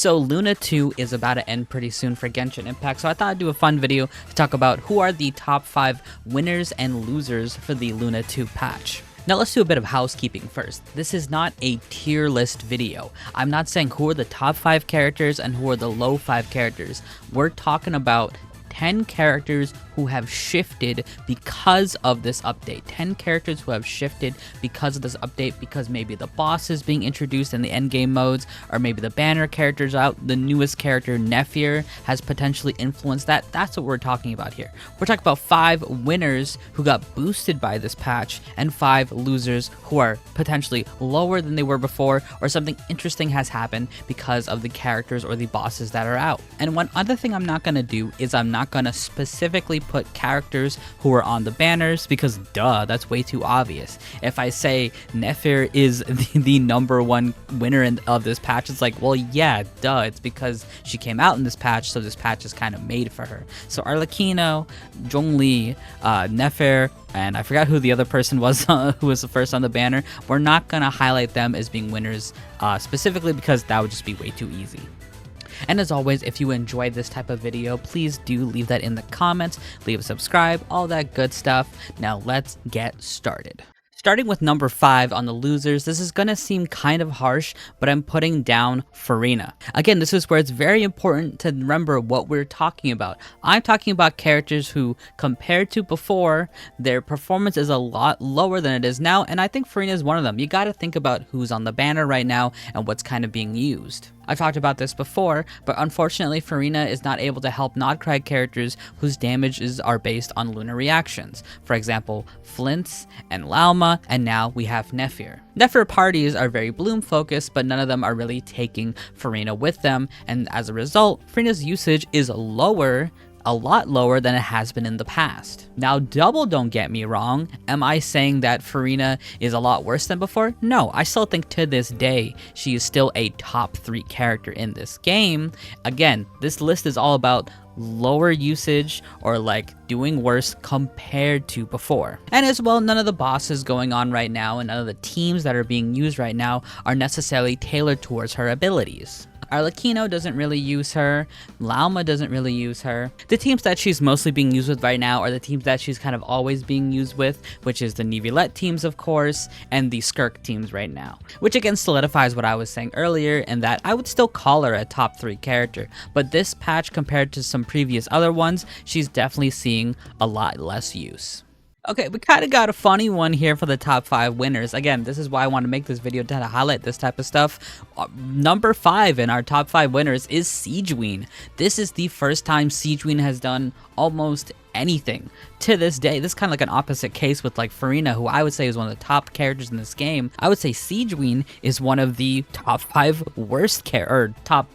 So Luna 2 is about to end pretty soon for Genshin Impact, so I thought I'd do a fun video to talk about who are the top 5 winners and losers for the Luna 2 patch. Now let's do a bit of housekeeping first. This is not a tier list video. I'm not saying who are the top 5 characters and who are the low 5 characters. We're talking about 10 characters who have shifted because of this update. 10 characters who have shifted because of this update, because maybe the boss is being introduced in the endgame modes, or maybe the banner character's out, the newest character, Nephir, has potentially influenced that. That's what we're talking about here. We're talking about 5 winners who got boosted by this patch, and 5 losers who are potentially lower than they were before, or something interesting has happened because of the characters or the bosses that are out. And one other thing I'm not going to do is I'm not going to specifically put characters who are on the banners, because duh, that's way too obvious. If I say Nephir is the number 1 winner of this patch, it's like, well, yeah, duh, it's because she came out in this patch, so this patch is kind of made for her. So Arlecchino, Zhongli, Nephir, and I forgot who the other person was who was the first on the banner. We're not going to highlight them as being winners specifically, because that would just be way too easy. And as always, if you enjoyed this type of video, please do leave that in the comments, leave a subscribe, all that good stuff. Now let's get started. Starting with number 5 on the losers, this is gonna seem kind of harsh, but I'm putting down Furina. Again, this is where it's very important to remember what we're talking about. I'm talking about characters who, compared to before, their performance is a lot lower than it is now, and I think Furina is one of them. You gotta think about who's on the banner right now and what's kind of being used. I've talked about this before, but unfortunately Furina is not able to help Nodcrag characters whose damages are based on lunar reactions. For example, Flint's and Lauma, and now we have Nephir. Nephir parties are very bloom focused, but none of them are really taking Furina with them, and as a result, Furina's usage is lower, a lot lower than it has been in the past. Now, don't get me wrong. Am I saying that Furina is a lot worse than before? No, I still think to this day she is still a top 3 character in this game. Again, this list is all about lower usage or like doing worse compared to before. And as well, none of the bosses going on right now and none of the teams that are being used right now are necessarily tailored towards her abilities. Arlecchino doesn't really use her, Lauma doesn't really use her. The teams that she's mostly being used with right now are the teams that she's kind of always being used with, which is the Neuvillette teams, of course, and the Skirk teams right now. Which again solidifies what I was saying earlier, in that I would still call her a top 3 character, but this patch compared to some previous other ones, she's definitely seeing a lot less use. Okay, we kind of got a funny one here for the top 5 winners. Again, this is why I want to make this video to highlight this type of stuff. Number 5 in our top 5 winners is Sigewinne. This is the first time Sigewinne has done almost anything to this day. This is kind of like an opposite case with like Furina, who I would say is one of the top characters in this game. I would say Sigewinne is one of the top 5 worst the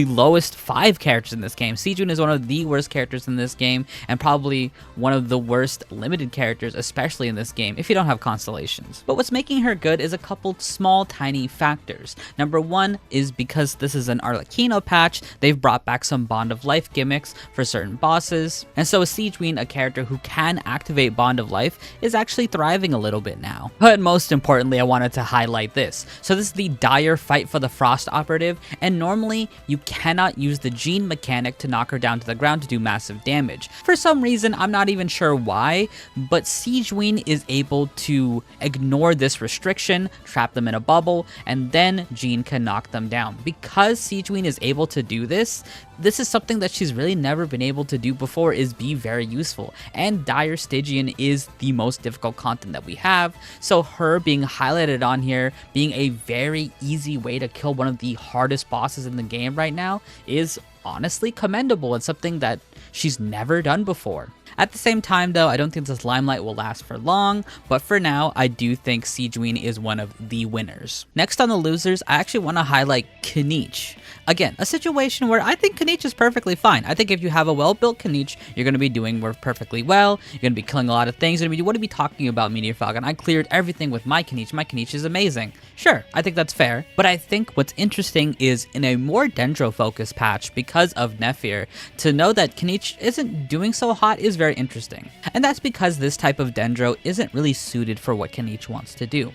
lowest 5 characters in this game. Sigewinne is one of the worst characters in this game, and probably one of the worst limited characters, especially in this game, if you don't have constellations. But what's making her good is a couple small tiny factors. Number 1 is because this is an Arlecchino patch, they've brought back some Bond of Life gimmicks for certain bosses, and so Sigewinne, a character who can activate Bond of Life, is actually thriving a little bit now. But most importantly, I wanted to highlight this. So this is the Dire Fight for the Frost operative, and normally you cannot use the Gene mechanic to knock her down to the ground to do massive damage. For some reason, I'm not even sure why, but Sigewinne is able to ignore this restriction, trap them in a bubble, and then Gene can knock them down. Because Sigewinne is able to do this, this is something that she's really never been able to do before, is be very useful. And Dire Stygian is the most difficult content that we have, so her being highlighted on here, being a very easy way to kill one of the hardest bosses in the game right now, is honestly commendable. It's something that she's never done before. At the same time though, I don't think this limelight will last for long, but for now, I do think Sigewinne is one of the winners. Next on the losers, I actually want to highlight Kniche. Again, a situation where I think Kniche is perfectly fine. I think if you have a well-built Kniche, you're going to be doing perfectly well. You're going to be killing a lot of things. You want to be talking about Meteor Falcon. I cleared everything with my Kniche. My Kniche is amazing. Sure, I think that's fair. But I think what's interesting is in a more Dendro-focused patch, because of Nephir, to know that Kniche isn't doing so hot is very interesting. And that's because this type of Dendro isn't really suited for what Kniche wants to do.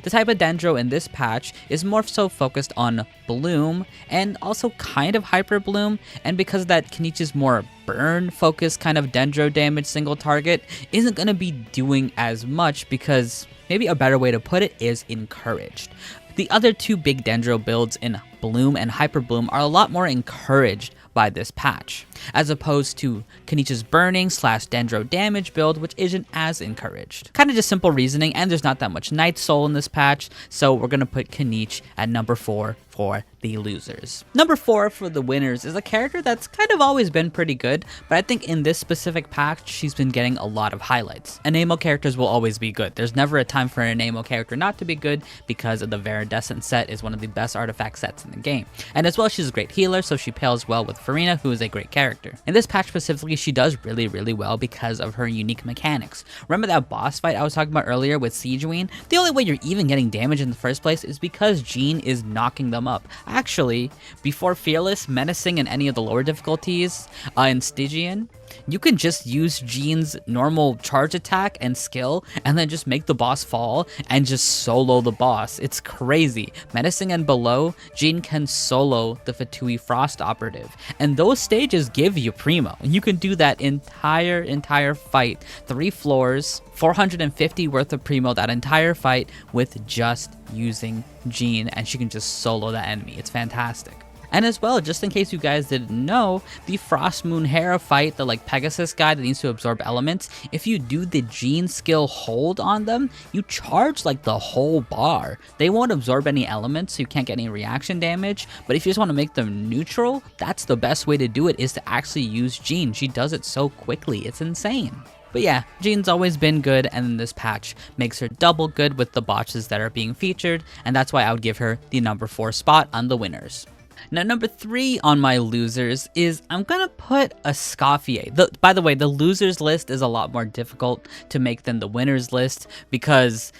The type of Dendro in this patch is more so focused on Bloom and also kind of Hyper Bloom, and because of that, Kenichi's more burn focused kind of Dendro damage single target isn't going to be doing as much because maybe a better way to put it is encouraged. The other two big Dendro builds in Bloom and Hyper Bloom are a lot more encouraged by this patch, as opposed to Kenichi's burning / Dendro damage build, which isn't as encouraged. Kind of just simple reasoning, and there's not that much Night Soul in this patch, so we're gonna put Kenichi at number 4 for the losers. Number 4 for the winners is a character that's kind of always been pretty good, but I think in this specific patch, she's been getting a lot of highlights. Anemo characters will always be good. There's never a time for an Anemo character not to be good because of the Viridescent set is one of the best artifact sets in the game. And as well, she's a great healer, so she pales well with Farina, who is a great character. In this patch specifically, she does really well because of her unique mechanics. Remember that boss fight I was talking about earlier with Siegeween? The only way you're even getting damage in the first place is because Jean is knocking them up. Actually, before Fearless, Menacing, and any of the lower difficulties in Stygian, you can just use Jean's normal charge attack and skill and then just make the boss fall and just solo the boss. It's crazy. Menacing and below, Jean can solo the Fatui Frost operative, and those stages give you Primo. And you can do that entire fight, 3 floors, 450 worth of Primo that entire fight with just using Jean, and she can just solo that enemy. It's fantastic. And as well, just in case you guys didn't know, the Frost Moon Hera fight, the Pegasus guy that needs to absorb elements, if you do the Jean skill hold on them, you charge the whole bar. They won't absorb any elements, so you can't get any reaction damage, but if you just want to make them neutral, that's the best way to do it, is to actually use Jean. She does it so quickly, it's insane. But yeah, Jean's always been good, and this patch makes her double good with the botches that are being featured, and that's why I would give her the number 4 spot on the winners. Now, number 3 on my losers is I'm gonna put a Escoffier. By the way, the losers list is a lot more difficult to make than the winners list because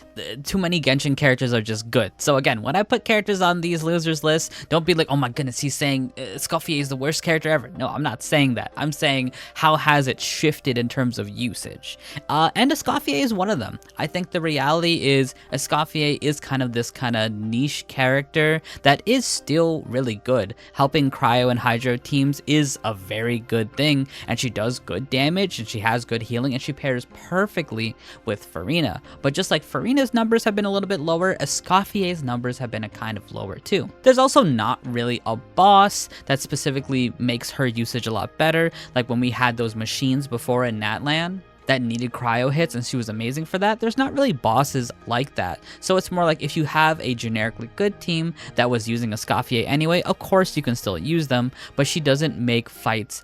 too many Genshin characters are just good. So again, when I put characters on these losers lists, don't be like, oh my goodness, he's saying Escoffier is the worst character ever. No, I'm not saying that. I'm saying how has it shifted in terms of usage. And Escoffier is one of them. I think the reality is Escoffier is kind of this kind of niche character that is still really good. Helping Cryo and Hydro teams is a very good thing, and she does good damage, and she has good healing, and she pairs perfectly with Farina. But just like Farina's numbers have been a little bit lower, Escoffier's numbers have been a kind of lower too. There's also not really a boss that specifically makes her usage a lot better, like when we had those machines before in Natlan that needed cryo hits, and she was amazing for that. There's not really bosses like that. So it's more like if you have a generically good team that was using Escoffier anyway, of course you can still use them, but she doesn't make fights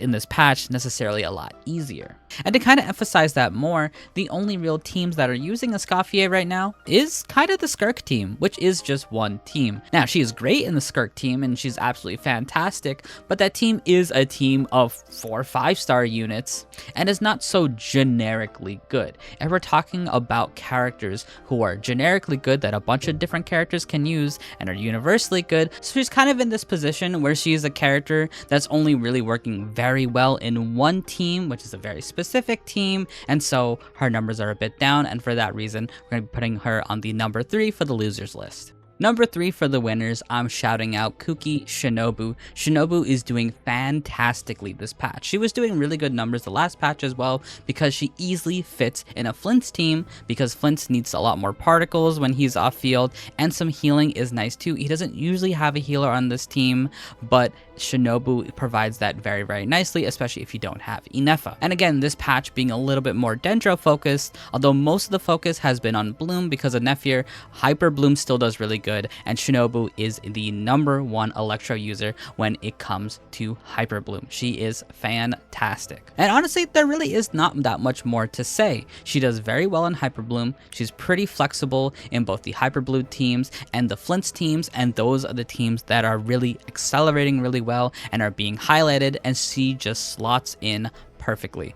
in this patch necessarily a lot easier. And to kind of emphasize that more, the only real teams that are using Escoffier right now is kind of the Skirk team, which is just one team. Now, she is great in the Skirk team, and she's absolutely fantastic, but that team is a team of 4 5-star units, and is not so generically good. And we're talking about characters who are generically good that a bunch of different characters can use and are universally good. So she's kind of in this position where she's a character that's only really working very well in one team, which is a very specific team, and so her numbers are a bit down, and for that reason, we're going to be putting her on the number 3 for the losers list. Number 3 for the winners, I'm shouting out Kuki Shinobu. Shinobu is doing fantastically this patch. She was doing really good numbers the last patch as well because she easily fits in a Flint's team because Flint needs a lot more particles when he's off field, and some healing is nice too. He doesn't usually have a healer on this team, but Shinobu provides that very nicely, especially if you don't have Inefa. And again, this patch being a little bit more Dendro focused, although most of the focus has been on Bloom because of Nephir, Hyper Bloom still does really good, and Shinobu is the number 1 Electro user when it comes to Hyper Bloom. She is fantastic. And honestly, there really is not that much more to say. She does very well in Hyper Bloom. She's pretty flexible in both the Hyper Blue teams and the Flint's teams, and those are the teams that are really accelerating really well and are being highlighted, and she just slots in perfectly.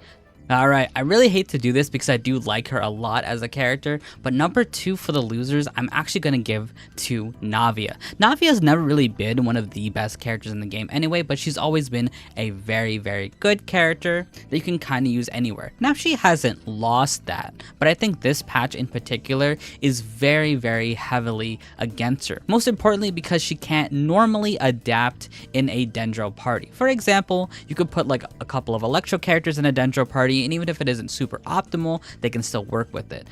Alright, I really hate to do this because I do like her a lot as a character, but number 2 for the losers, I'm actually going to give to Navia. Navia has never really been one of the best characters in the game anyway, but she's always been a very, very good character that you can kind of use anywhere. Now, she hasn't lost that, but I think this patch in particular is very, very heavily against her. Most importantly, because she can't normally adapt in a Dendro party. For example, you could put like a couple of Electro characters in a Dendro party, and even if it isn't super optimal, they can still work with it.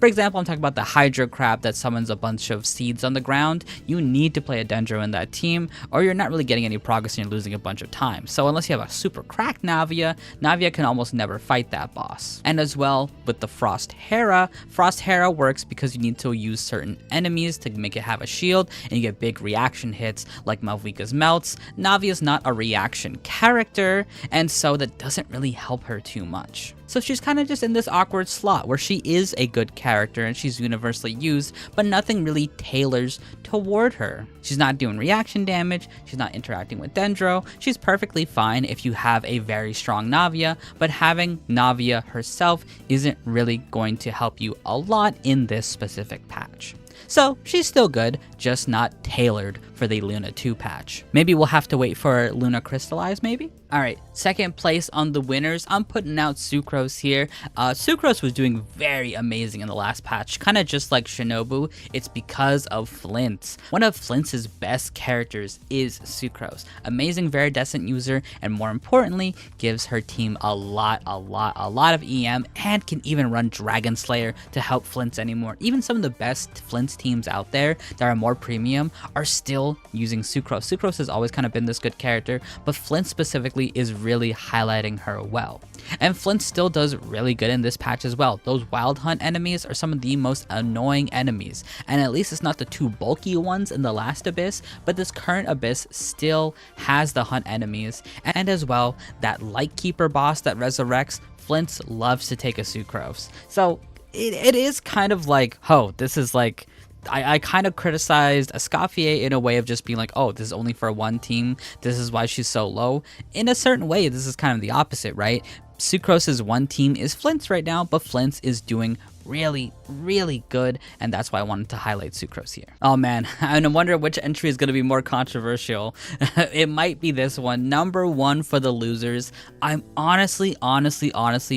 For example, I'm talking about the Hydro Crab that summons a bunch of seeds on the ground. You need to play a Dendro in that team, or you're not really getting any progress and you're losing a bunch of time. So unless you have a super cracked Navia, Navia can almost never fight that boss. And as well, with the Frost Hera works because you need to use certain enemies to make it have a shield, and you get big reaction hits like Malvika's Melts. Navia's not a reaction character, and so that doesn't really help her too much. So she's kind of just in this awkward slot where she is a good character and she's universally used, but nothing really tailors toward her. She's not doing reaction damage, she's not interacting with Dendro. She's perfectly fine if you have a very strong Navia, but having Navia herself isn't really going to help you a lot in this specific patch. So she's still good, just not tailored for the Luna 2 patch. Maybe we'll have to wait for Luna Crystallize, maybe? Alright, second place on the winners, I'm putting out Sucrose here. Sucrose was doing very amazing in the last patch, kind of just like Shinobu. It's because of Flint's. One of Flint's best characters is Sucrose. Amazing Viridescent user, and more importantly, gives her team a lot of EM, and can even run Dragon Slayer to help Flint's anymore. Even some of the best Flint's teams out there that are more premium are still using Sucrose. Sucrose has always kind of been this good character, but Flint specifically is really highlighting her well. And Flint still does really good in this patch as well. Those Wild Hunt enemies are some of the most annoying enemies, and at least it's not the two bulky ones in the last Abyss, but this current Abyss still has the Hunt enemies, and as well, that Lightkeeper boss that resurrects. Flint loves to take a Sucrose. So it is kind of like, oh, this is like, I kind of criticized Escoffier in a way of just being like, oh, this is only for one team, this is why she's so low. In a certain way, this is kind of the opposite, right? Sucrose's one team is Flint's right now, but Flint's is doing really good, and that's why I wanted to highlight Sucrose here. Oh man, I wonder which entry is going to be more controversial. It might be this one. Number 1 for the losers, I'm honestly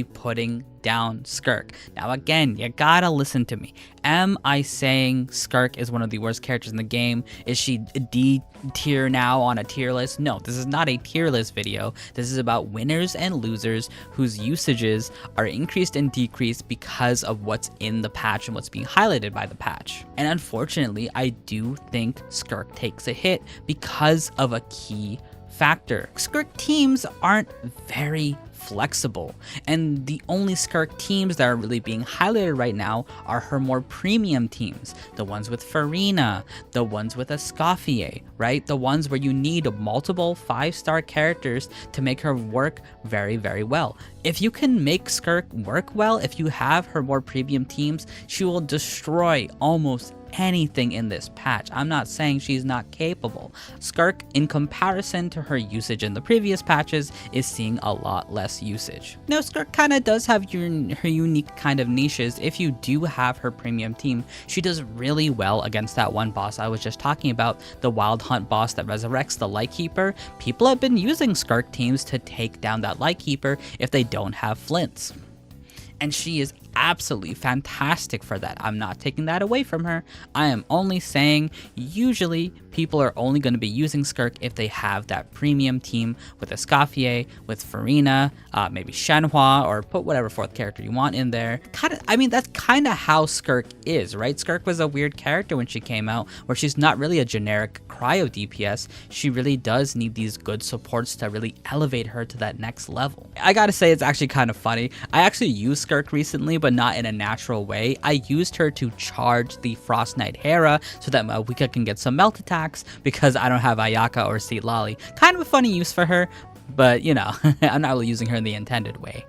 putting down Skirk. Now again, you gotta listen to me. Am I saying Skirk is one of the worst characters in the game? Is she D tier now on a tier list? No, this is not a tier list video. This is about winners and losers whose usages are increased and decreased because of what's in the patch and what's being highlighted by the patch. And unfortunately, I do think Skirk takes a hit because of a key factor. Skirk teams aren't very flexible, and the only Skirk teams that are really being highlighted right now are her more premium teams, the ones with Farina, the ones with Escoffier, right? The ones where you need multiple 5-star characters to make her work very well. If you can make Skirk work well, if you have her more premium teams, she will destroy almost anything in this patch. I'm not saying she's not capable. Skirk, in comparison to her usage in the previous patches, is seeing a lot less usage. Now, Skirk kind of does have her unique kind of niches. If you do have her premium team, she does really well against that one boss I was just talking about, the Wild Hunt boss that resurrects the Lightkeeper. People have been using Skirk teams to take down that Lightkeeper if they don't have Flints. And she is absolutely fantastic for that. I'm not taking that away from her. I am only saying usually people are only going to be using Skirk if they have that premium team with Escoffier, with Farina, maybe Shenhua, or put whatever 4th character you want in there. I mean, that's kind of how Skirk is, right? Skirk was a weird character when she came out, where she's not really a generic cryo DPS. She really does need these good supports to really elevate her to that next level. I gotta say, it's actually kind of funny. I actually used Skirk recently, but not in a natural way. I used her to charge the Frost Knight Hera so that Malvika can get some melt attacks because I don't have Ayaka or Seat Lolly. Kind of a funny use for her, but you know, I'm not really using her in the intended way.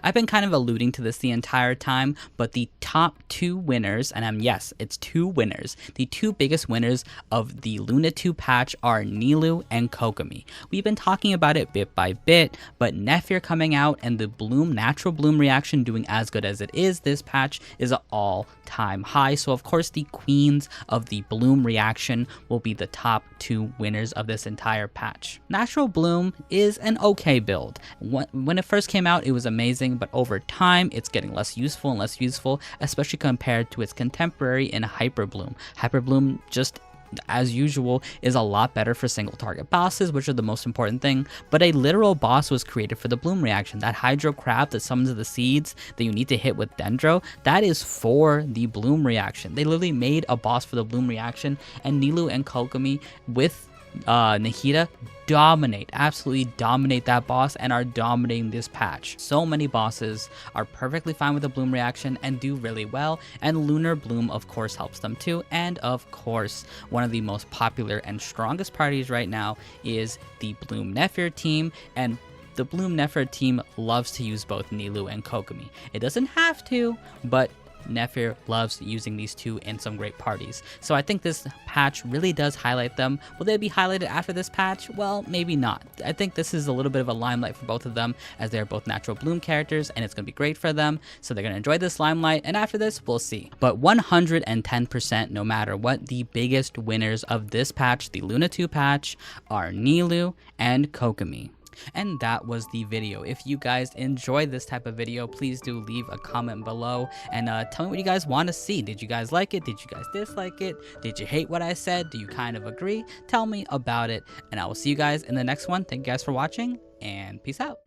I've been kind of alluding to this the entire time, but the top 2 winners, and yes, it's 2 winners, the 2 biggest winners of the Luna 2 patch are Nilou and Kokomi. We've been talking about it bit by bit, but Nephir coming out and the natural bloom reaction doing as good as it is this patch is an all-time high. So of course the queens of the bloom reaction will be the top 2 winners of this entire patch. Natural bloom is an okay build. When it first came out, it was amazing, but over time it's getting less useful and less useful, especially compared to its contemporary in Hyper Bloom. Hyper Bloom, just as usual, is a lot better for single target bosses, which are the most important thing, but a literal boss was created for the bloom reaction. That hydro crab that summons the seeds that you need to hit with Dendro, that is for the bloom reaction. They literally made a boss for the bloom reaction, and Nilou and Kokomi with Nahida absolutely dominate that boss and are dominating this patch. So many bosses are perfectly fine with the bloom reaction and do really well, and Lunar Bloom of course helps them too. And of course, one of the most popular and strongest parties right now is the Bloom Nephir team, and the Bloom Nephir team loves to use both Nilou and Kokomi. It doesn't have to, but Nephir loves using these 2 in some great parties. So I think this patch really does highlight them. Will they be highlighted after this patch? Well, maybe not. I think this is a little bit of a limelight for both of them, as they're both natural bloom characters and it's going to be great for them. So they're going to enjoy this limelight, and after this, we'll see. But 110%, no matter what, the biggest winners of this patch, the Luna 2 patch, are Nilou and Kokomi. And that was the video. If you guys enjoyed this type of video, please do leave a comment below and tell me what you guys want to see. Did you guys like it? Did you guys dislike it? Did you hate what I said? Do you kind of agree? Tell me about it, and I will see you guys in the next one. Thank you guys for watching, and peace out.